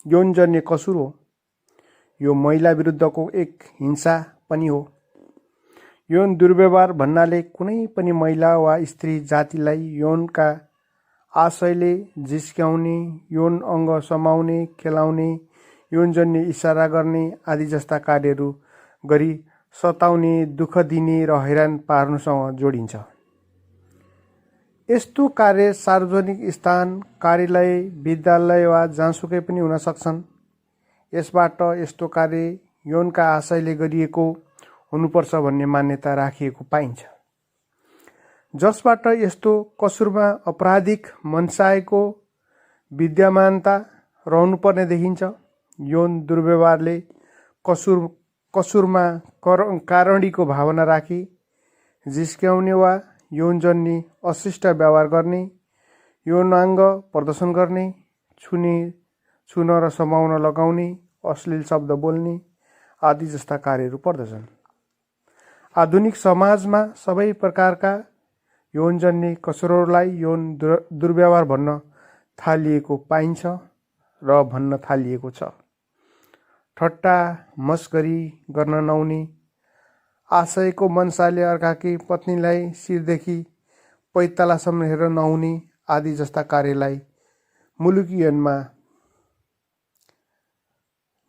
यौनजन्य कसुर हो। यो महिला विरुद्धको एक हिंसा पनि हो। यौन दुर्व्यवहार भन्नाले कुनै पनि महिला वा स्त्री जातिलाई यौनका आशयले जिस्क्याउने, यौन अङ्ग समाउने, खेलाउने, यौनजन्य इसारा गर्ने आदि जस्ता कार्यहरू गरी सताउने, दुःख दिने र हैरान पार्नुसँग जोडिन्छ। यस्तो कार्य सार्वजनिक स्थान, कार्यालय, विद्यालय वा जहाँसुकै पनि हुन सक्छन्। यसबाट यस्तो कार्य यौनका आशयले गरिएको हुनुपर्छ भन्ने मान्यता राखिएको पाइन्छ, जसबाट यस्तो कसुरमा आपराधिक मनसायको विद्यमानता रहनुपर्ने देखिन्छ। यौन दुर्व्यवहारले कसुरमा कारणीको भावना राखी जिस्क्याउने वा यौनजन्य अशिष्ट व्यवहार गर्ने, यौनाङ्ग प्रदर्शन गर्ने, छुन र समाउन लगाउने, अश्लील शब्द बोल्ने आदि जस्ता कार्यहरू पर्दछन्। आधुनिक समाजमा सबै प्रकारका यौनजन्य कसुरहरूलाई यौन दुर्व्यवहार भन्न थालिएको पाइन्छ र भन्न थालिएको छ। ठट्टा मस्करी गर्न नआउने, आशयको मनसाले अर्काकी पत्नीलाई शिरदेखि पैतालासम्म हेरेर नहुने आदि जस्ता कार्यलाई मुलुकी ऐनमा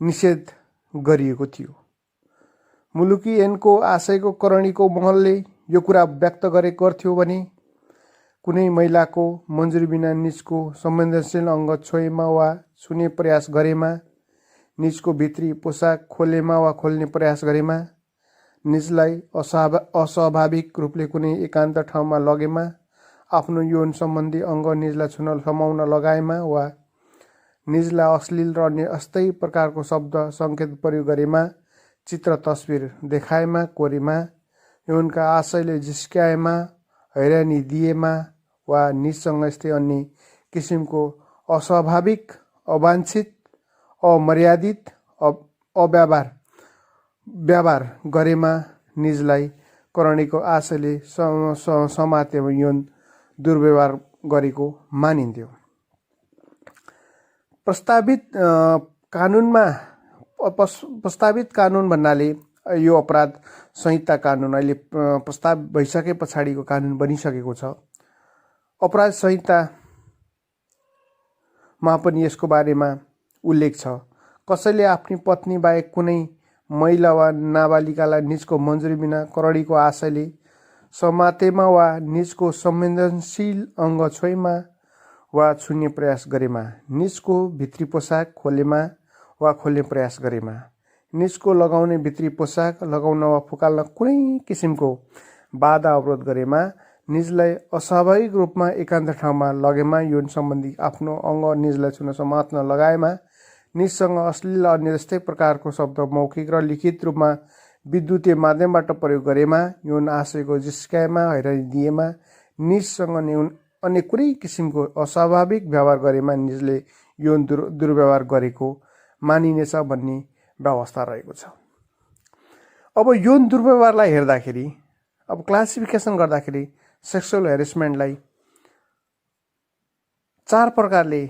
निषेध गरिएको थियो। मुलुकी ऐनको आशयको करणीको महलले यो कुरा व्यक्त गर्थ्यो भने कुनै महिलाको मन्जुरी बिना निजको संवेदनशील अङ्ग छोएमा वा छुने प्रयास गरेमा, निजको भित्री पोसाक खोलेमा वा खोल्ने प्रयास गरेमा, निजलाई अस्वाभाविक रूपले कुनै एकान्त ठाउँमा लगेमा, आफ्नो यौन सम्बन्धी अङ्ग निजलाई छुन समाउन लगाएमा वा निजलाई अश्लील र अन्य अस्थायी प्रकारको शब्द सङ्केत प्रयोग गरेमा, चित्र तस्बिर देखाएमा, कोरेमा, यौनका आशयले जिस्क्याएमा, हैरानी दिएमा वा निजसँग यस्तै अन्य किसिमको अस्वाभाविक, अवाञ्छित, अमर्यादित व्यवहार गरेमा निजलाई करणीको आशयले समातेमा यौन दुर्व्यवहार गरेको मानिन्थ्यो। प्रस्तावित कानुन भन्नाले यो अपराध संहिता कानुन अहिले प्रस्ताव भइसके पछाडिको कानुन बनिसकेको छ। अपराध संहितामा पनि यसको बारेमा उल्लेख छ। कसैले आफ्नी पत्नी बाहेक कुनै महिला वा नाबालिकालाई निजको मन्जुरी बिना करणीको आशयले समातेमा वा निजको संवेदनशील अङ्ग छोएमा वा छुने प्रयास गरेमा, निजको भित्री पोसाक खोलेमा वा खोल्ने प्रयास गरेमा, निजको लगाउने भित्री पोसाक लगाउन वा फुकाल्न कुनै किसिमको बाधा अवरोध गरेमा, निजलाई अस्वाभाविक रूपमा एकान्त ठाउँमा लगेमा, यौन सम्बन्धी आफ्नो अङ्ग निजलाई छुन समात्न लगाएमा, निजसँग अश्लील अन्य जस्तै प्रकारको शब्द मौखिक र लिखित रूपमा विद्युतीय माध्यमबाट प्रयोग गरेमा, यौन आशयको जिस्काएमा, हैरानी दिएमा, निजसँग अन्य कुनै किसिमको अस्वाभाविक व्यवहार गरेमा निजले यौन दुर्व्यवहार गरेको मानिनेछ भन्ने व्यवस्था रहेको छ। अब यौन दुर्व्यवहारलाई हेर्दाखेरि, अब क्लासिफिकेसन गर्दाखेरि सेक्सुअल हेरेसमेन्टलाई 4 प्रकारले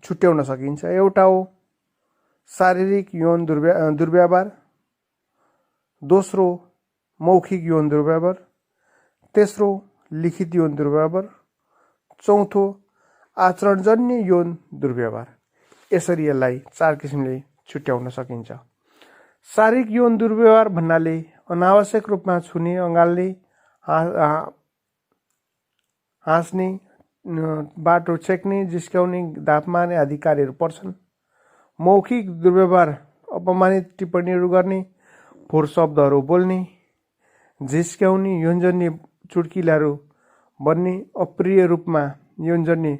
छुट्याउन सकिन्छ। एउटा हो शारीरिक यौन दुर्व्यवहार, दोस्रो मौखिक यौन दुर्व्यवहार, तेस्रो लिखित यौन दुर्व्यवहार, चौथो आचरणजन्य यौन दुर्व्यवहार। यसरी यसलाई 4 किसिमले छुट्याउन सकिन्छ। शारीरिक यौन दुर्व्यवहार भन्नाले अनावश्यक रूपमा छुने, अँगाल्ने, हाँस्ने, बाटो छेक्ने, जिस्क्याउने, दाप मार्ने आदि कार्यहरू पर्छन्। मौखिक दुर्व्यवहार अपमानित टिप्पणीहरू गर्ने, फोहोर शब्दहरू बोल्ने, झिस्क्याउने, यौनजन्य चुड्किलाहरू बन्ने, अप्रिय रूपमा यौनजन्य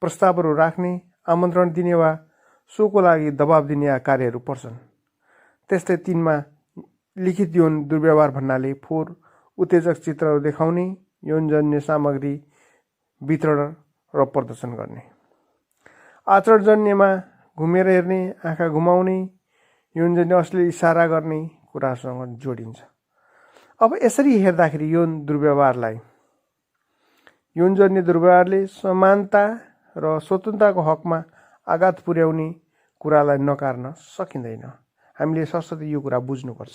प्रस्तावहरू राख्ने, आमन्त्रण दिने वा सोको लागि दबाब दिने कार्यहरू पर्छन्। त्यस्तै 3मा लिखित यौन दुर्व्यवहार भन्नाले फोहोर उत्तेजक चित्रहरू देखाउने, यौनजन्य सामग्री वितरण र प्रदर्शन गर्ने। आचरणजन्यमा घुमेर हेर्ने, आँखा घुमाउने, यौनजन्य अश्लील इसारा गर्ने कुरासँग जोडिन्छ। अब यसरी हेर्दाखेरि यौनजन्य दुर्व्यवहारले समानता र स्वतन्त्रताको हकमा आघात पुर्याउने कुरालाई नकार्न सकिँदैन। हामीले सरस्वती यो कुरा बुझ्नुपर्छ।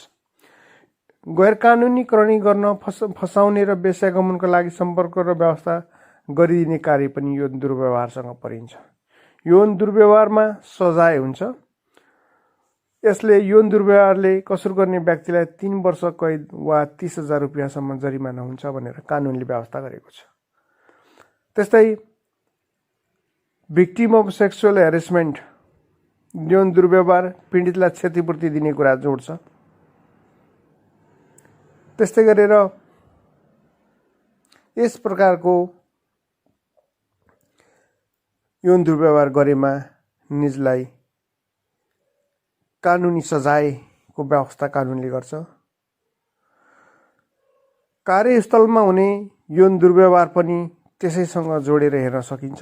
गैर कानुनी करणी गर्न फसाउने र वेश्यागमनका लागि सम्पर्क र व्यवस्था गरिदिने कार्य पनि यौन दुर्व्यवहारसँग परिन्छ। यौन दुर्व्यवहारमा सजाय हुन्छ। यसले यौन दुर्व्यवहारले कसुर गर्ने व्यक्तिलाई 3 वर्ष कैद वा 30,000 रुपियाँसम्म जरिमाना हुन्छ भनेर कानुनले व्यवस्था गरेको छ। त्यस्तै भिक्टिम अफ सेक्सुअल हेरेसमेन्ट यौन दुर्व्यवहार पीडितलाई क्षतिपूर्ति दिने कुरा जोड्छ। त्यस्तै गरेर यस प्रकारको यौन दुर्व्यवहार गरेमा निजलाई कानुनी सजायको व्यवस्था कानुनले गर्छ। कार्यस्थलमा हुने यौन दुर्व्यवहार पनि त्यसैसँग जोडेर हेर्न सकिन्छ।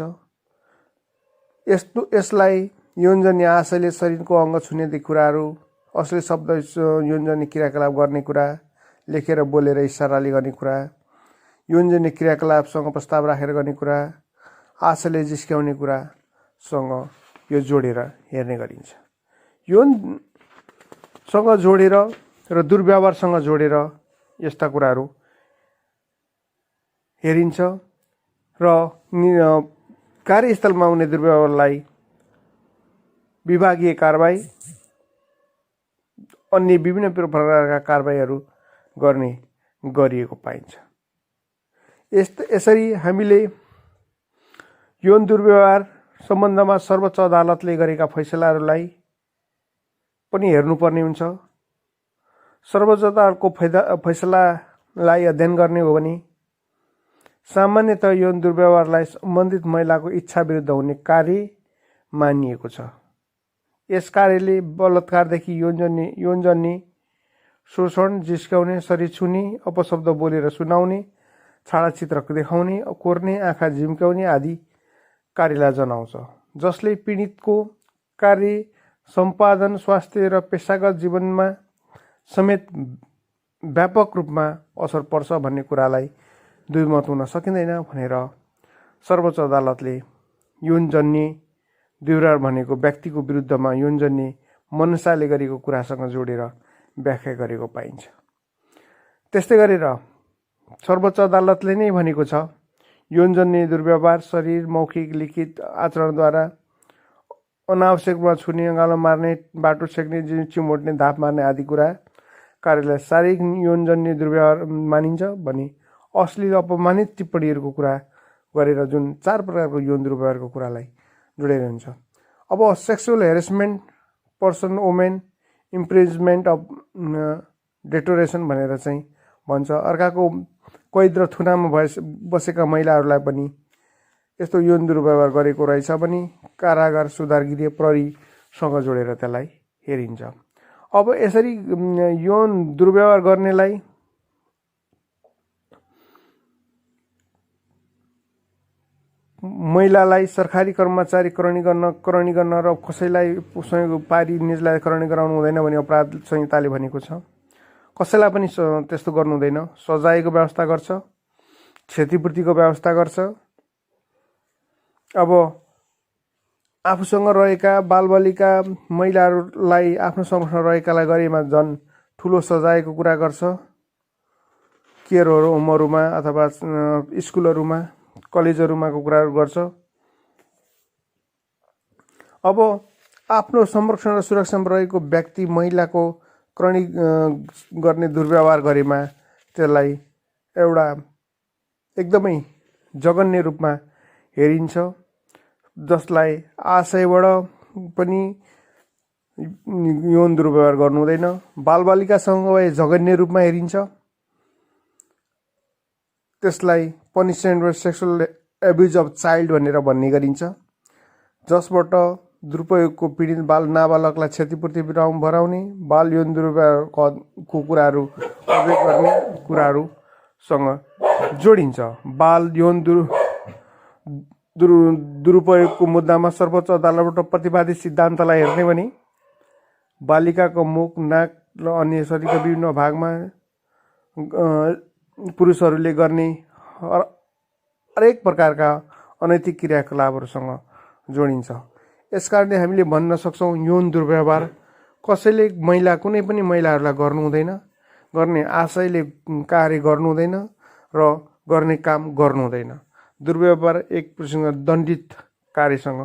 यसलाई यौनजन्य आशयले शरीरको अङ्ग छुनेदेखि कुराहरू, अश्लील शब्द यौनजन्य क्रियाकलाप गर्ने कुरा, लेखेर बोलेर इसाराले गर्ने कुरा, यौनजन्य क्रियाकलापसँग प्रस्ताव राखेर गर्ने कुरा, आशयले जिस्क्याउने कुरासँग यो जोडेर हेर्ने गरिन्छ। यौनसँग जोडेर र दुर्व्यवहारसँग जोडेर यस्ता कुराहरू हेरिन्छ र कार्यस्थलमा हुने दुर्व्यवहारलाई विभागीय कारबाही अन्य विभिन्न प्रकारका कारबाहीहरू गर्ने गरिएको पाइन्छ। यसरी हामीले यौन दुर्व्यवहार सम्बन्धमा सर्वोच्च अदालतले गरेका फैसलाहरूलाई पनि हेर्नुपर्ने हुन्छ। सर्वोच्च अदालतको फैसलालाई अध्ययन गर्ने हो भने सामान्यतः यौन दुर्व्यवहारलाई सम्बन्धित महिलाको इच्छा विरुद्ध हुने कार्य मानिएको छ। यस कार्यले बलात्कारदेखि यौनजन्य शोषण, जिस्काउने, शरीर छुने, अपशब्द बोलेर सुनाउने, छाडाचित्र देखाउने, कोर्ने, आँखा झिम्काउने आदि कार्यलाई जनाउँछ, जसले पीडितको कार्य सम्पादन, स्वास्थ्य र पेशागत जीवनमा समेत व्यापक रूपमा असर पर्छ भन्ने कुरालाई दुईमत हुन सकिँदैन भनेर सर्वोच्च अदालतले यौनजन्य दुर्व्यवहार भनेको व्यक्तिको विरुद्धमा यौनजन्य मनुष्यले गरेको कुरासँग जोडेर व्याख्या गरेको पाइन्छ। त्यस्तै गरेर सर्वोच्च अदालतले नै भनेको छ यौनजन्य दुर्व्यवहार शरीर, मौखिक, लिखित आचरणद्वारा अनावश्यक रूपमा छुने, अँगालो मार्ने, बाटो छेक्ने, चिमोट्ने, धाप मार्ने आदि कुरा कार्यलाई शारीरिक यौनजन्य दुर्व्यवहार मानिन्छ भने अश्लील अपमानित टिप्पणीहरूको कुरा गरेर जुन 4 प्रकारको यौन दुर्व्यवहारको कुरालाई जोडेर हुन्छ। अब sexual harassment, person women imprisonment of deterioration भनेर चाहिँ भन्छ। अर्काको कैद र थुनामा बसेका महिलाहरूलाई पनि यस्तो यौन दुर्व्यवहार गरेको रहेछ भने कारागार, सुधार गृह, प्रहरीसँग जोडेर त्यसलाई हेरिन्छ। अब यसरी यौन दुर्व्यवहार गर्नेलाई महिलालाई सरकारी कर्मचारी करणी गर्न र कसैलाई सहयोग पारी निजलाई करणी गराउनु हुँदैन भने अपराध संहिताले भनेको छ। कसैलाई पनि त्यस्तो गर्नु हुँदैन। सजायको व्यवस्था गर्छ, क्षतिपूर्तिको व्यवस्था गर्छ। अब आफूसँग रहेका बालबालिका महिलाहरूलाई आफ्नो संरक्षण रहेकालाई गरेमा झन् ठुलो सजायको कुरा गर्छ। केयर होमहरूमा अथवा स्कुलहरूमा, कलेजहरूमाको कुराहरू गर्छ। अब आफ्नो संरक्षण र सुरक्षामा रहेको व्यक्ति महिलाको करणी गर्ने दुर्व्यवहार गरेमा त्यसलाई एउटा एकदमै जघन्य रूपमा हेरिन्छ, जसलाई आशयबाट पनि यौन दुर्व्यवहार गर्नु हुँदैन। बालबालिकासँग जघन्य रूपमा हेरिन्छ, त्यसलाई punishment for sexual abuse of child भनेर भन्ने गरिन्छ, जसबाट दुरुपयोगको पीडित नाबालकलाई क्षतिपूर्ति भराउने, बाल यौन दुर्व्यवहारको कुराहरू अभियोग गर्ने कुराहरूसँग जोडिन्छ। बाल यौन दुरुपयोगको मुद्दामा सर्वोच्च अदालतबाट प्रतिवादी सिद्धान्तलाई हेर्ने भने बालिकाको मुख, नाक र अन्य शरीरका विभिन्न भागमा पुरुषहरूले गर्ने हरेक प्रकारका अनैतिक क्रियाकलापहरूसँग जोडिन्छ। यसकारणले हामीले भन्न सक्छौँ यौन दुर्व्यवहार कसैले कुनै पनि महिलाहरूलाई गर्नु हुँदैन, गर्ने आशयले कार्य गर्नु हुँदैन र गर्ने काम गर्नु हुँदैन। दुर्व्यवहार एक किसिमको दण्डित कार्यसँग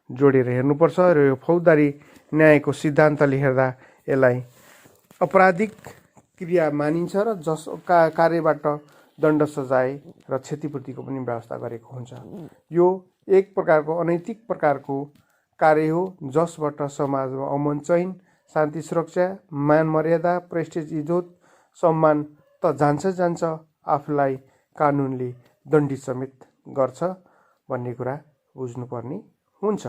जोडेर हेर्नुपर्छ र यो फौजदारी न्यायको सिद्धान्तले हेर्दा यसलाई अपराधिक क्रिया मानिन्छ र जस कार्यबाट दण्ड सजाय र क्षतिपूर्तिको पनि व्यवस्था गरेको हुन्छ। यो एक प्रकारको अनैतिक प्रकारको कार्य हो जसबाट समाजमा अमन चैन, शान्ति सुरक्षा, मान मर्यादा, प्रेस्टिज, इज्जत, सम्मान त जान्छ आफूलाई कानुनले दण्डित समेत गर्छ भन्ने कुरा बुझ्नुपर्ने हुन्छ।